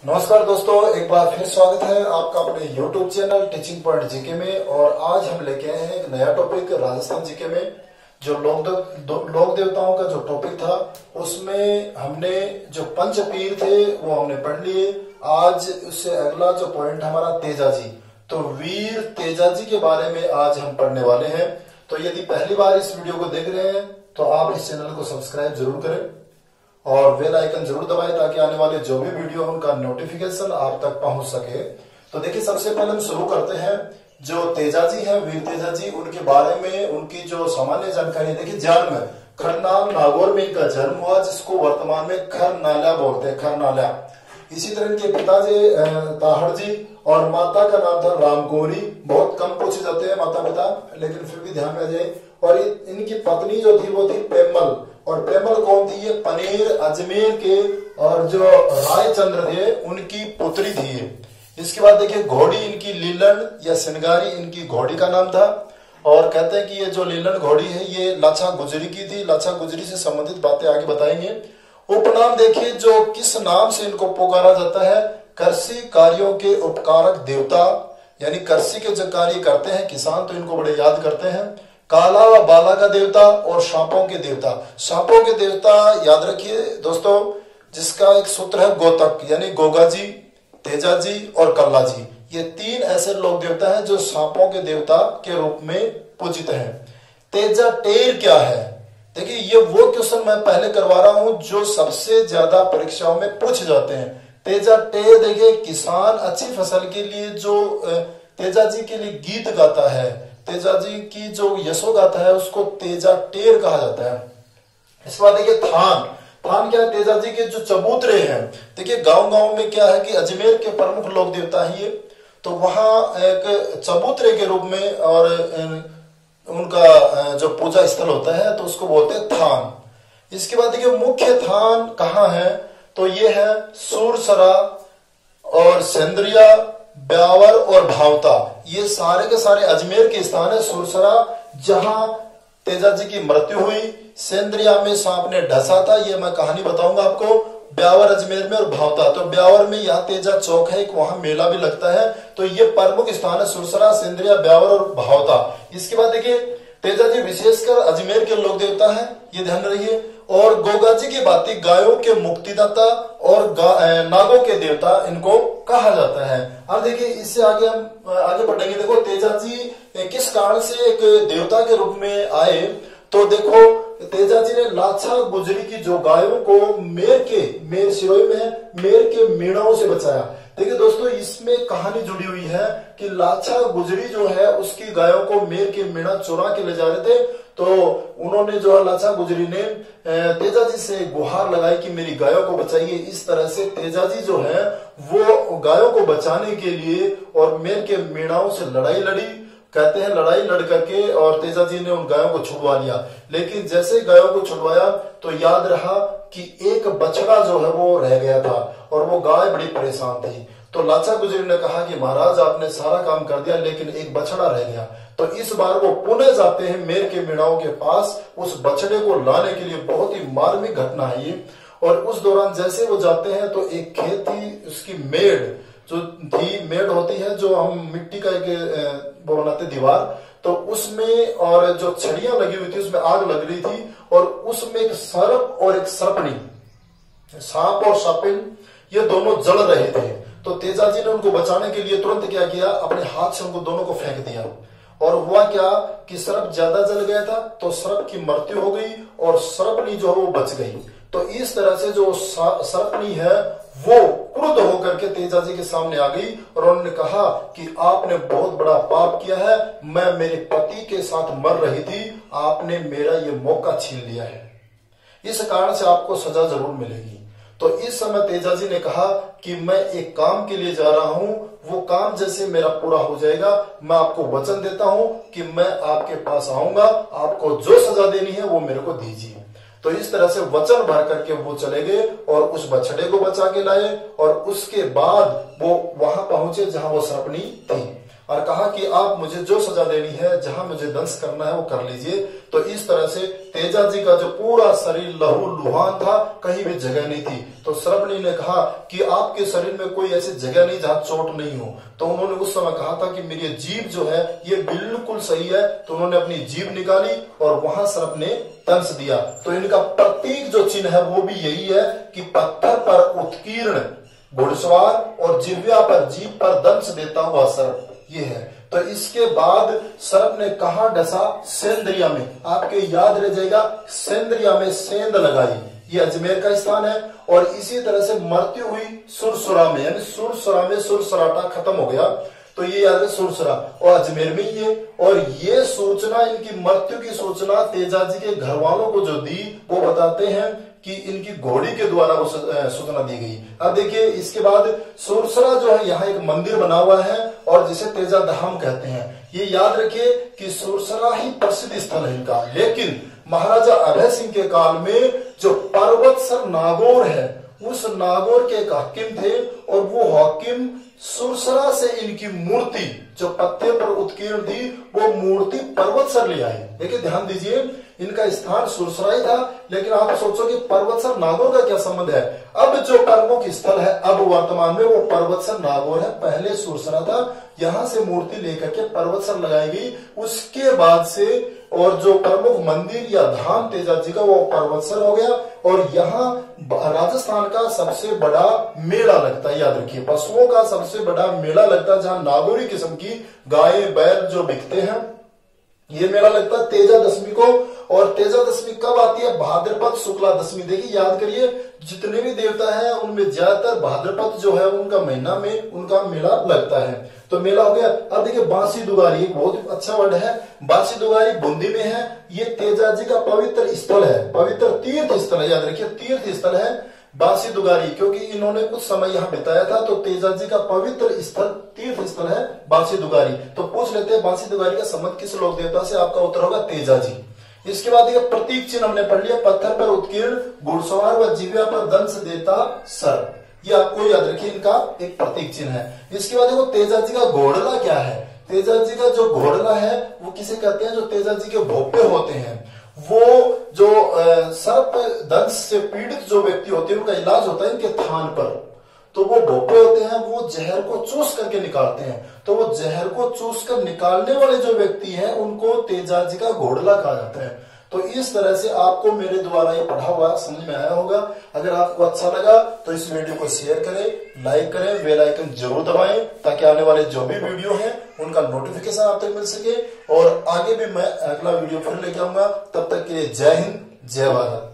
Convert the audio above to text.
नमस्कार दोस्तों, एक बार फिर स्वागत है आपका अपने YouTube channel teaching point GK में। और आज हम लेके आए हैं एक नया टॉपिक राजस्थान जीके में। जो लोक देवताओं का जो टॉपिक था उसमें हमने जो पंचपीर थे वो हमने पढ़ लिए। आज उससे अगला जो पॉइंट हमारा तेजाजी, तो वीर तेजाजी के बारे में आज हम पढ़ने वाले हैं। तो यदि पहली बार इस वीडियो को देख रहे हैं तो आप इस चैनल को सब्सक्राइब जरूर करें और बेल आइकन जरूर दबाएं ताकि आने वाले जो भी वीडियो उनका नोटिफिकेशन आप तक पहुंच सके। तो देखिए, सबसे पहले हम शुरू करते हैं। जो तेजाजी है, वीर तेजाजी, उनके बारे में उनकी जो सामान्य जानकारी। देखिए, जन्म खरनाल नागौर में इनका जन्म हुआ, जिसको वर्तमान में खरनाला बोलते हैं, खरनाला। इसी तरह इनके पिताजी ताहड़ जी और माता का नाम था रामगौरी। बहुत कम पूछे जाते हैं माता पिता, लेकिन फिर भी ध्यान में आ जाए। और इनकी पत्नी जो थी वो थी पेमल। और पेमल कौन थी? ये पनेर अजमेर के और जो रायचंद्र थे उनकी पुत्री थी ये। इसके बाद देखिए, घोड़ी इनकी लीलन या सिनगारी इनकी घोड़ी का नाम था। और कहते हैं कि ये जो लीलन घोड़ी है ये लाछा गुजरी की थी। लाछा गुजरी से संबंधित बातें आगे बताएंगे। उपनाम देखिए, जो किस नाम से इनको पुकारा जाता है? कृषि कार्यों के उपकारक देवता, यानी कृषि के जो कार्य करते हैं किसान तो इनको बड़े याद करते हैं। काला व बाला का देवता और सांपों के देवता। सांपों के देवता याद रखिए दोस्तों, जिसका एक सूत्र है गोतक, यानी गोगा जी, तेजा जी और कल्ला जी। ये तीन ऐसे लोक देवता हैं जो सांपों के देवता के रूप में पूजित हैं। तेजा टेर क्या है? देखिए, ये वो क्वेश्चन मैं पहले करवा रहा हूं जो सबसे ज्यादा परीक्षाओं में पूछे जाते हैं। तेजा टेर देखिए, किसान अच्छी फसल के लिए जो तेजा जी के लिए गीत गाता है, तेजा जी की जो यशो गाथा है उसको तेजा टेर कहा जाता है। इस बात देखिए, थान थान क्या है? तेजा जी के जो चबूतरे हैं। देखिए, गांव गांव में क्या है कि अजमेर के प्रमुख लोक देवता है ये, तो वहां एक चबूतरे के रूप में और उनका जो पूजा स्थल होता है तो उसको बोलते हैं थान। इसके बाद देखिए, मुख्य थान कहाँ है? तो ये है सूरसरा और सेंद्रिया, ब्यावर और भावता। ये सारे के सारे अजमेर के स्थान है। सुरसरा जहां तेजा जी की मृत्यु हुई, सेंद्रिया में सांप ने ढसा था, ये मैं कहानी बताऊंगा आपको। ब्यावर अजमेर में और भावता, तो ब्यावर में यहाँ तेजा चौक है, एक वहां मेला भी लगता है। तो ये प्रमुख स्थान है, सुरसरा, सेंद्रिया, ब्यावर और भावता। इसके बाद देखिए, तेजा जी विशेषकर अजमेर के लोक देवता है, ये ध्यान रखिए। और गोगा जी की बातें गायों के मुक्तिदाता और नागों के देवता इनको कहा जाता है। अब देखिए, इससे आगे हम आगे बढ़ेंगे। देखो, तेजा जी किस कारण से एक देवता के रूप में आए? तो देखो, तेजा जी ने लाछा गुजरी की जो गायों को मेर सिरोही में है, मेर के मीणाओं से बचाया। देखिए दोस्तों, इसमें कहानी जुड़ी हुई है कि लाछा गुजरी जो है उसकी गायों को मेर के मीणा चुरा के ले जा रहे थे। तो उन्होंने जो है लाछा गुजरी ने तेजा जी से गुहार लगाई कि मेरी गायों को बचाइए। इस तरह से तेजा जी जो है वो गायों को बचाने के लिए और मेर के मीणाओं से लड़ाई लड़ी। कहते हैं लड़ाई लड़ करके और तेजा जी ने उन गायों को छुड़वा लिया। लेकिन जैसे गायों को छुड़वाया तो याद रहा कि एक बछड़ा जो है वो रह गया था और वो गाय बड़ी परेशान थी। तो लाछा गुजरी ने कहा कि महाराज, आपने सारा काम कर दिया लेकिन एक बछड़ा रह गया। तो इस बार वो पुनः जाते हैं मेर के मीणाओं के पास उस बछड़े को लाने के लिए। बहुत ही मार्मिक घटना है ये। और उस दौरान जैसे वो जाते हैं तो एक खेत थी, उसकी मेड़ जो थी, मेड़ होती है जो हम मिट्टी का एक वो बनाते दीवार, तो उसमें और जो छड़ियां लगी हुई थी उसमें आग लग रही थी। और उसमें एक सर्प और एक सर्पणी, सांप और सर्पिन, ये दोनों जल रहे थे। तो तेजा जी ने उनको बचाने के लिए तुरंत क्या किया? अपने हाथ से उनको दोनों को फेंक दिया। और हुआ क्या कि सर्प ज्यादा जल गया था तो सर्प की मृत्यु हो गई और सर्पनी जो है वो बच गई। तो इस तरह से जो सर्पनी है वो क्रुद्ध होकर के तेजा जी के सामने आ गई और उन्होंने कहा कि आपने बहुत बड़ा पाप किया है। मैं मेरे पति के साथ मर रही थी, आपने मेरा ये मौका छीन लिया है, इस कारण से आपको सजा जरूर मिलेगी। तो इस समय तेजा जी ने कहा कि मैं एक काम के लिए जा रहा हूं, वो काम जैसे मेरा पूरा हो जाएगा मैं आपको वचन देता हूं कि मैं आपके पास आऊंगा, आपको जो सजा देनी है वो मेरे को दीजिए। तो इस तरह से वचन भर करके वो चले गए और उस बछड़े को बचा के लाए। और उसके बाद वो वहां पहुंचे जहां वो सर्पणी थी। और कहा कि आप मुझे जो सजा देनी है, जहां मुझे दंश करना है वो कर लीजिए। तो इस तरह से तेजा जी का जो पूरा शरीर लहू लुहान था, कहीं भी जगह नहीं थी। तो सर्पणी ने कहा कि आपके शरीर में कोई ऐसी जगह नहीं जहां चोट नहीं हो। तो उन्होंने उस समय कहा था कि मेरी जीभ जो है ये बिल्कुल सही है। तो उन्होंने अपनी जीभ निकाली और वहां सर्प ने दंश दिया। तो इनका प्रतीक जो चिन्ह है वो भी यही है कि पत्थर पर उत्कीर्ण घुड़सवार और जिह्वा पर जीभ पर दंश देता हुआ सर्प, ये है। तो इसके बाद सर्प ने कहा डसा, सेंद्रिया में। आपके याद रह जाएगा, सेंद्रिया में सेंध लगाई, ये अजमेर का स्थान है। और इसी तरह से मरती हुई सुरसुरा में, यानी सुरसुरा में सुरसराटा खत्म हो गया, तो ये याद है सुरसरा और अजमेर में ही है। और ये सूचना, इनकी मृत्यु की सूचना तेजा जी के घर वालों को जो दी, वो बताते हैं कि इनकी घोड़ी के द्वारा वो सूचना दी गई। अब देखिए इसके बाद सुरसरा जो है, यहाँ एक मंदिर बना हुआ है और जिसे तेजा धाम कहते हैं। ये याद रखिए कि सुरसरा ही प्रसिद्ध स्थल है इनका। लेकिन महाराजा अभय सिंह के काल में जो पर्वतसर नागौर है, उस नागौर के एक हाकिम थे और वो हाकिम सुरसरा से इनकी मूर्ति जो पत्थर पर उत्कीर्ण थी, वो मूर्ति पर्वतसर ले आए। देखिए ध्यान दीजिए, इनका स्थान सुरसरा ही था, लेकिन आप सोचो कि पर्वतसर नागौर का क्या संबंध है। अब जो प्रमुख स्थल है अब वर्तमान में वो पर्वतसर नागौर है, पहले सुरसरा था। यहां से मूर्ति लेकर के पर्वतसर लगाई गई। उसके बाद से और जो प्रमुख मंदिर या धाम तेजा जी का वो पर्वतसर हो गया। और यहाँ राजस्थान का सबसे बड़ा मेला लगता है, याद रखिए, पशुओं का सबसे बड़ा मेला लगता है, जहां नागौरी किस्म की गायें बैल जो बिकते हैं, ये मेला लगता है तेजा दशमी को। और तेजा दशमी कब आती है? भाद्रपद शुक्ला दशमी। देखिए याद करिए, जितने भी देवता हैं उनमें ज्यादातर भाद्रपद जो है उनका महीना में उनका मेला लगता है। तो मेला हो गया। अब देखिए बांसी दुगारी, बहुत अच्छा वर्ड है, बांसी दुगारी बूंदी में है। ये तेजा जी का पवित्र स्थल है, पवित्र तीर्थ स्थल है, याद रखिए तीर्थ स्थल है बांसी दुगारी, क्योंकि इन्होंने कुछ समय यहाँ बिताया था। तो तेजा जी का पवित्र स्थल, तीर्थ स्थल है बांसी दुगारी। तो पूछ लेते हैं बांसी दुगारी का संबंध किस लोक देवता से? आपका उत्तर होगा तेजा जी। इसके बाद ये प्रतीक चिन्ह हमने पढ़ लिया, पत्थर पर उत्कीर्ण घुड़सवार व जिह्वा पर दंश देता सर्प, ये आपको याद रखिए, इनका एक प्रतीक चिन्ह है। इसके बाद देखो तेजा जी का घोड़ला क्या है। तेजा जी का जो घोड़ला है वो किसे कहते हैं? जो तेजा जी के भोपे होते हैं, वो जो सर्प दंश से पीड़ित जो व्यक्ति होते हैं उनका इलाज होता है इनके थान पर। तो वो भोपे होते हैं, वो जहर को चूस करके निकालते हैं। तो वो जहर को चूस कर निकालने वाले जो व्यक्ति हैं उनको तेजा जी का घोड़ला कहा जाता है। तो इस तरह से आपको मेरे द्वारा ये पढ़ा हुआ समझ में आया होगा। अगर आपको अच्छा लगा तो इस वीडियो को शेयर करें, लाइक करें, बेल आइकन जरूर दबाएं, ताकि आने वाले जो भी वीडियो हैं उनका नोटिफिकेशन आप तक मिल सके। और आगे भी मैं अगला वीडियो फिर लेके आऊंगा। तब तक के लिए जय हिंद, जय भारत।